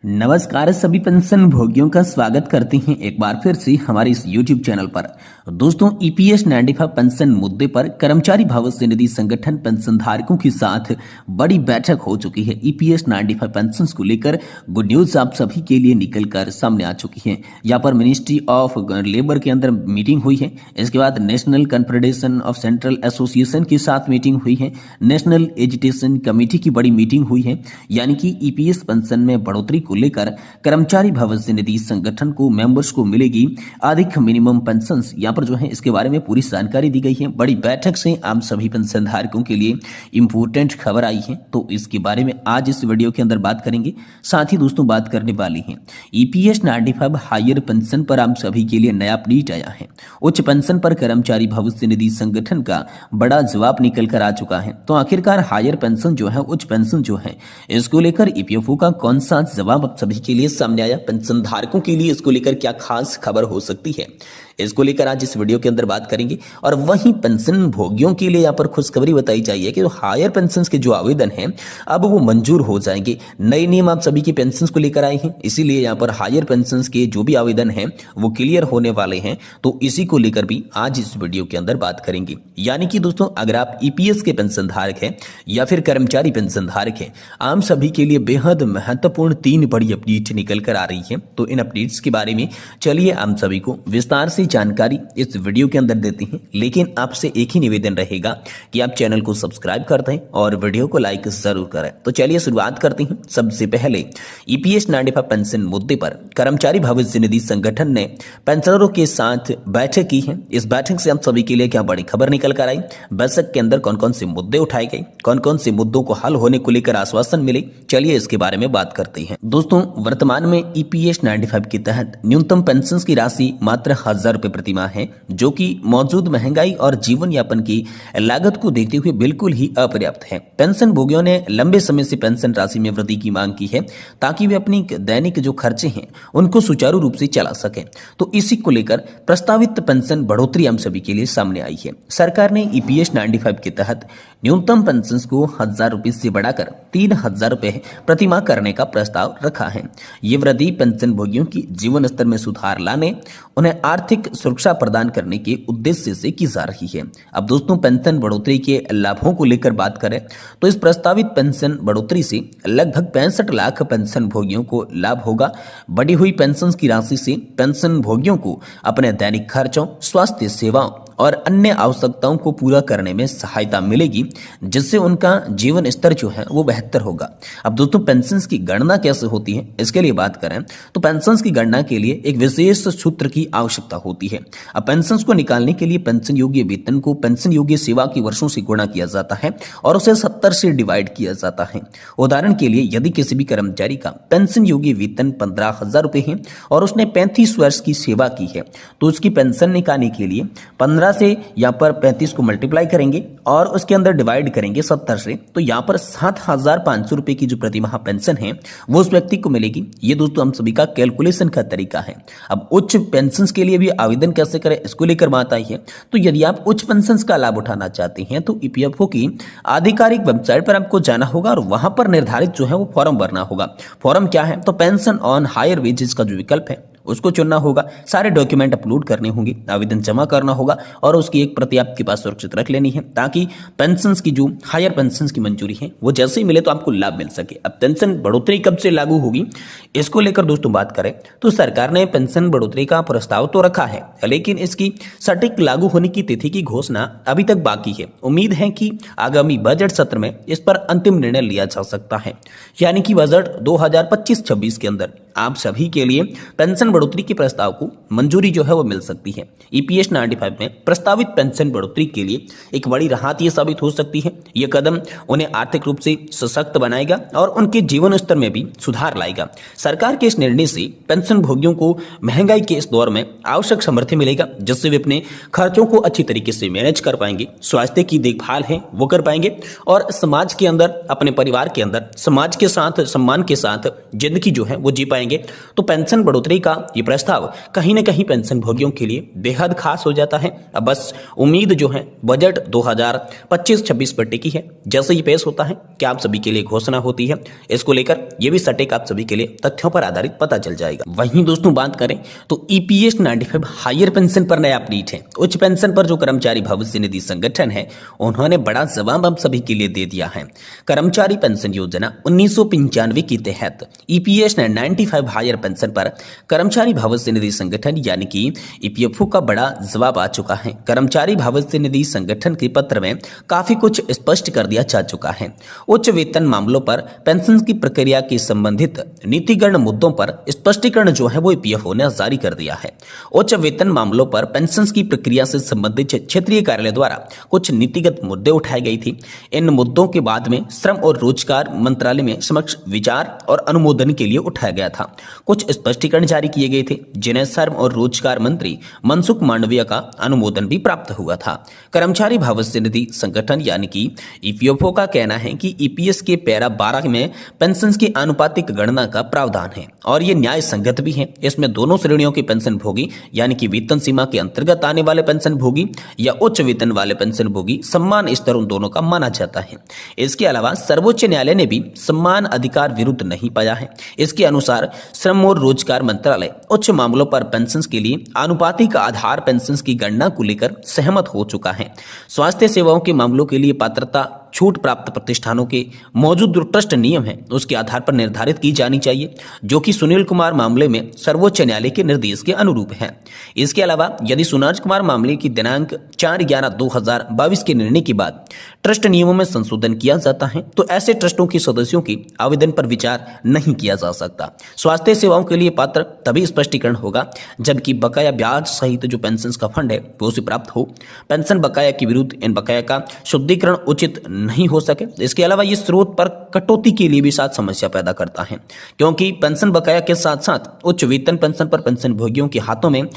नमस्कार सभी पेंशन भोगियों का स्वागत करते हैं एक बार फिर से हमारे इस YouTube चैनल पर। दोस्तों ईपीएस 95 पेंशन मुद्दे पर कर्मचारी भविष्य निधि संगठन पेंशन धारकों के साथ बड़ी बैठक हो चुकी है। ईपीएस 95 पेंशन को लेकर गुड न्यूज आप सभी के लिए निकल कर सामने आ चुकी है। यहाँ पर मिनिस्ट्री ऑफ लेबर के अंदर मीटिंग हुई है, इसके बाद national confederation of central association के साथ मीटिंग हुई है, नेशनल एजुकेशन कमेटी की बड़ी मीटिंग हुई है। यानी कि ईपीएस पेंशन में बढ़ोतरी को लेकर कर्मचारी भविष्य निधि संगठन को मेंबर्स को मिलेगी अधिक मिनिमम पेंशन। यहाँ पर जो है इसके बारे में पूरी जानकारी दी गई है। बड़ी बैठक से आप सभी पेंशन धारकों के लिए इंपोर्टेंट खबर आई है, तो इसके बारे में आज इस वीडियो के अंदर बात करेंगे। साथ ही दोस्तों बात करने वाली है ईपीएस 95 हायर पेंशन पर आप सभी के लिए नया अपडेट आया है। उच्च पेंशन पर कर्मचारी भविष्य निधि संगठन का बड़ा जवाब निकल कर आ चुका है। तो आखिरकार हायर पेंशन जो है, उच्च पेंशन जो है, इसको लेकर ईपीएफओ का कौन सा जवाब आप सभी के लिए सामने आया, पेंशन धारकों के लिए इसको लेकर क्या खास खबर हो सकती है, इसको लेकर आज इस वीडियो के अंदर बात करेंगे। और वहीं पेंशन भोगियों के लिए यहाँ पर खुशखबरी बताई जाइए कि हायर पेंशन के जो आवेदन हैं अब वो मंजूर हो जाएंगे। नए नियम आप सभी की पेंशन को लेकर आए हैं, इसीलिए यहाँ पर हायर पेंशन के जो भी आवेदन हैं वो क्लियर होने वाले हैं। तो इसी को लेकर भी आज इस वीडियो के अंदर बात करेंगे। यानी कि दोस्तों अगर आप ईपीएस के पेंशन धारक हैं या फिर कर्मचारी पेंशन धारक हैं, आप सभी के लिए बेहद महत्वपूर्ण 3 बड़ी अपडेट निकल कर आ रही है। तो इन अपडेट्स के बारे में चलिए आप सभी को विस्तार से जानकारी इस वीडियो के अंदर देते हैं। लेकिन आपसे एक ही निवेदन रहेगा कि आप चैनल को सब्सक्राइब कर दें और वीडियो को लाइक जरूर करें। तो चलिए शुरुआत करते हैं। सबसे पहले ईपीएस 95 पेंशन मुद्दे पर कर्मचारी भविष्य निधि संगठन ने पेंशनरों के साथ बैठक की है। इस बैठक से हम सभी के लिए क्या बड़ी खबर निकल कर आई, बैठक के अंदर कौन कौन से मुद्दे उठाए गए, कौन कौन से मुद्दों को हल होने को लेकर आश्वासन मिले, चलिए इसके बारे में बात करते हैं। दोस्तों वर्तमान में ईपीएस 95 के तहत न्यूनतम पेंशन की राशि मात्र 1000 रुपए प्रति माह है, जो कि मौजूद महंगाई और जीवन यापन की लागत को देखते हुए बिल्कुल ही अपर्याप्त है। पेंशन भोगियों ने लंबे समय से पेंशन राशि में वृद्धि की मांग की है ताकि वे अपनी दैनिक जो खर्चे हैं उनको सुचारू रूप से चला सकें। तो इसी को लेकर प्रस्तावित पेंशन बढ़ोतरी हम सभी के लिए सामने आई है। सरकार ने ईपीएस 95 के तहत न्यूनतम पेंशन को 1000 रुपए से बढ़ाकर 3000 रुपए प्रति माह करने का प्रस्ताव रखा है। ये वृद्धि पेंशन भोगियों की जीवन स्तर में सुधार लाने, उन्हें आर्थिक सुरक्षा प्रदान करने के उद्देश्य से की जा रही है। अब दोस्तों पेंशन बढ़ोतरी के लाभों को लेकर बात करें तो इस प्रस्तावित पेंशन बढ़ोतरी से लगभग 65 लाख पेंशन भोगियों को लाभ होगा। बढ़ी हुई पेंशन की राशि से पेंशन भोगियों को अपने दैनिक खर्चों, स्वास्थ्य सेवाओं और अन्य आवश्यकताओं को पूरा करने में सहायता मिलेगी, जिससे उनका जीवन स्तर जो है वो बेहतर होगा। अब दोस्तों पेंशन की गणना कैसे होती है, इसके लिए बात करें तो पेंशन की गणना के लिए एक विशेष सूत्र की आवश्यकता होती है। अब पेंशन को निकालने के लिए पेंशन योग्य वेतन को पेंशन योग्य सेवा के वर्षों से गुणा किया जाता है और उसे 70 से डिवाइड किया जाता है। उदाहरण के लिए यदि किसी भी कर्मचारी का पेंशन योग्य वेतन 15,000 रुपए है और उसने 35 वर्ष की सेवा की है, तो उसकी पेंशन निकालने के लिए 15 से यहाँ पर 35 को मल्टीप्लाई करेंगे और उसके अंदर डिवाइड करेंगे 70 से, तो यहाँ पर 7,500 रुपए की जो प्रति माह पेंशन है वो उस व्यक्ति को मिलेगी। ये दोस्तों हम सभी का कैलकुलेशन का तरीका है। अब उच्च पेंशन के लिए भी आवेदन कैसे करें, इसको लेकर बात आई है। तो यदि आप उच्च पेंशन का लाभ उठाना चाहते हैं तो ईपीएफओ की आधिकारिक वेबसाइट पर आपको जाना होगा और वहां पर निर्धारित जो है वो फॉर्म भरना होगा। फॉर्म क्या है, तो पेंशन ऑन हायर वेजेस का जो विकल्प है उसको चुनना होगा। सारे डॉक्यूमेंट अपलोड करने होंगे, आवेदन जमा करना होगा और उसकी एक प्रति आपके पास सुरक्षित रख लेनी है ताकि पेंशन की जो हायर पेंशन की मंजूरी है वो जैसे ही मिले तो आपको लाभ मिल सके। अब पेंशन बढ़ोतरी कब से लागू होगी, इसको लेकर दोस्तों बात करें तो सरकार ने पेंशन बढ़ोतरी का प्रस्ताव तो रखा है, लेकिन इसकी सटीक लागू होने की तिथि की घोषणा अभी तक बाकी है। उम्मीद है कि आगामी बजट सत्र में इस पर अंतिम निर्णय लिया जा सकता है। यानी कि बजट 2025-26 के अंदर आप सभी के लिए पेंशन बढ़ोतरी के प्रस्ताव को मंजूरी जो है वो मिल सकती है। ईपीएस 95 में प्रस्तावित पेंशन बढ़ोतरी के लिए एक बड़ी राहत ये साबित हो सकती है। ये कदम उन्हें आर्थिक रूप से सशक्त बनाएगा और उनके जीवन स्तर में भी सुधार लाएगा। सरकार के इस निर्णय से पेंशन भोगियों को महंगाई के इस दौर में आवश्यक समर्थन मिलेगा, जिससे वे अपने खर्चों को अच्छी तरीके से मैनेज कर पाएंगे, स्वास्थ्य की देखभाल है वो कर पाएंगे और समाज के अंदर, अपने परिवार के अंदर समाज के साथ सम्मान के साथ जिंदगी जो है वो जी पाएंगे। बढ़ाएंगे तो पेंशन बढ़ोतरी का ये प्रस्ताव कहीं न कहीं पेंशन भोगियों के लिए बेहद खास हो जाता है। अब बस उम्मीद जो है बजट 2025-26 पर टिकी है। जैसे ही पेश होता है क्या आप सभी के लिए घोषणा होती है, इसको लेकर ये भी सटीक आप सभी के लिए तथ्यों पर आधारित पता चल जाएगा। वहीं दोस्तों बात करें तो ईपीएस 95 हायर पेंशन पर नया अपडेट है। उच्च पेंशन पर जो कर्मचारी भविष्य निधि संगठन है उन्होंने बड़ा जवाब हम सभी के लिए दे दिया है। कर्मचारी पेंशन योजना 1995 के तहत ईपीएस 95 हायर पेंशन पर कर्मचारी भविष्य निधि संगठन यानी कि ईपीएफओ का बड़ा जवाब आ चुका है। कर्मचारी भविष्य निधि संगठन के पत्र में काफी कुछ स्पष्ट कर दिया जा चुका है। उच्च वेतन मामलों पर पेंशन की प्रक्रिया के संबंधित नीतिगत मुद्दों पर स्पष्टीकरण जो है वो ईपीएफओ ने जारी कर दिया है। उच्च वेतन मामलों पर पेंशन की प्रक्रिया से संबंधित क्षेत्रीय कार्यालय द्वारा कुछ नीतिगत मुद्दे उठाई गई थी। इन मुद्दों के बाद में श्रम और रोजगार मंत्रालय में समक्ष विचार और अनुमोदन के लिए उठाया गया था। कुछ स्पष्टीकरण जारी किए गए थे जिन्हें श्रम और रोजगार मंत्री मनसुख मांडविया का अनुमोदन भी प्राप्त हुआ था। कर्मचारी भविष्य निधि संगठन यानी कि ईपीएफओ का कहना है कि ईपीएस के पैरा 12 में पेंशन की आनुपातिक गणना का प्रावधान है और ये न्याय संगत भी है। इसमें दोनों श्रेणियों के पेंशन भोगी यानी कि वेतन सीमा के अंतर्गत आने वाले पेंशन भोगी या उच्च वेतन वाले पेंशन भोगी सम्मान स्तर उन दोनों का माना जाता है। इसके अलावा सर्वोच्च न्यायालय ने भी सम्मान अधिकार विरुद्ध नहीं पाया है। इसके अनुसार श्रम और रोजगार मंत्रालय उच्च मामलों पर पेंशन के लिए आनुपातिक आधार पेंशन की गणना को लेकर सहमत हो चुका है। स्वास्थ्य सेवाओं के मामलों के लिए पात्रता छूट प्राप्त प्रतिष्ठानों के मौजूद जो ट्रस्ट नियम है उसके आधार पर निर्धारित की जानी चाहिए, जो कि सुनील कुमार मामले में सर्वोच्च न्यायालय के निर्देश के अनुरूप है। इसके अलावा यदि सुनाज कुमार मामले की दिनांक 4/11/2022 के निर्णय के बाद ट्रस्ट नियमों में संशोधन किया जाता है तो ऐसे ट्रस्टों के सदस्यों की आवेदन पर विचार नहीं किया जा सकता। स्वास्थ्य सेवाओं के लिए पात्र तभी स्पष्टीकरण होगा जबकि बकाया ब्याज सहित जो पेंशन का फंड है वो उसे प्राप्त हो। पेंशन बकाया के विरुद्ध इन बकाया का शुद्धिकरण उचित नहीं हो सके। इसके अलावा ये स्रोत पर कटौती के लिए भी साथ समस्या पैदा करता है, क्योंकि पेंशन बकाया के साथ साथ उच्च वेतन पेंशन पर पेंशन भोगियों के हाथों में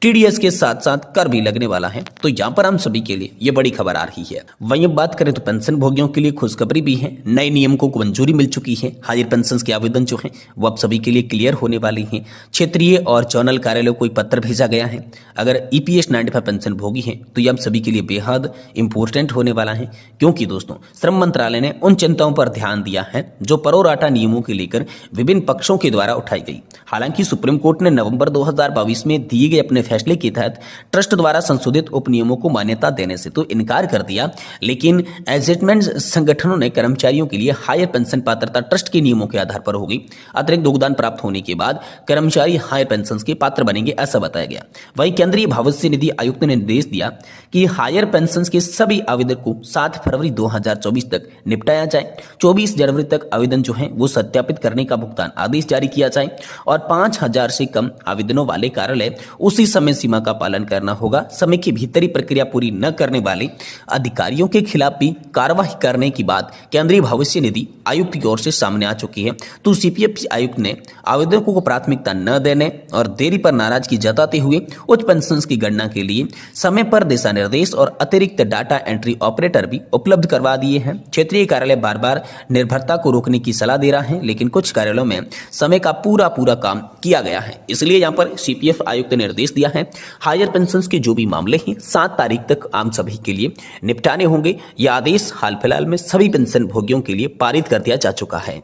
टीडीएस के साथ साथ कर भी लगने वाला है। तो यहाँ पर हम सभी के लिए ये बड़ी खबर आ रही है। वहीं बात करें तो पेंशन भोगियों के लिए खुशखबरी भी है। नए नियमों को मंजूरी मिल चुकी है। हायर पेंशन के आवेदन जो है वो अब सभी के लिए क्लियर होने वाले हैं। क्षेत्रीय और जोनल कार्यालयों को पत्र भेजा गया है। अगर ईपीएस 95 पेंशन भोगी है तो ये हम सभी के लिए बेहद इंपॉर्टेंट होने वाला है, क्योंकि दोस्तों श्रम मंत्रालय ने उन चिंताओं पर ध्यान दिया है जो प्रो-राटा नियमों के लेकर विभिन्न पक्षों के द्वारा उठाई गई। हालांकि सुप्रीम कोर्ट ने नवंबर 2022 में दिए गए अपने फैसले के तहत ट्रस्ट द्वारा संशोधित उप नियमों को मान्यता देने से तो इनकार कर दिया, लेकिन एडजस्टमेंट संगठनों ने कर्मचारियों के लिए हायर पेंशन पात्रता ट्रस्ट के नियमों के आधार पर होगी। अतिरिक्त योगदान प्राप्त होने के बाद कर्मचारी हायर पेंशन के पात्र बनेंगे, ऐसा बताया गया। वहीं केंद्रीय भविष्य निधि आयुक्त ने निर्देश दिया कि हायर पेंशन के सभी आवेदन को 7 फरवरी 2024 तक निपटाया जाए। 24 जनवरी तक आवेदन जो है वो सत्यापित करने का भुगतान आदेश जारी किया जाए और 5000 से कम आवेदनों वाले कार्यालय उसी समय सीमा का पालन करना होगा। समय के भीतर ही प्रक्रिया पूरी न करने वाले अधिकारियों के खिलाफ भी कार्रवाई करने की बात केंद्रीय भविष्य निधि आयुक्त की ओर से सामने आ चुकी है। तो सीपीएफ आयुक्त ने आवेदकों को प्राथमिकता न देने और देरी पर नाराजगी जताते हुए उच्च पेंशन की गणना के लिए समय पर दिशा निर्देश और अतिरिक्त डाटा एंट्री ऑपरेटर भी उपलब्ध करवा दिए हैं। क्षेत्रीय कार्यालय बार बार निर्भरता को रोकने की सलाह दे रहा है, लेकिन कुछ कार्यालयों में समय का पूरा काम किया गया है। इसलिए यहाँ पर सीपीएफ आयुक्त ने निर्देश दिया है हायर पेंशन के जो भी मामले हैं 7 तारीख तक आम सभी के लिए निपटाने होंगे। यह आदेश हाल फिलहाल में सभी पेंशन भोगियों के लिए पारित कर दिया जा चुका है।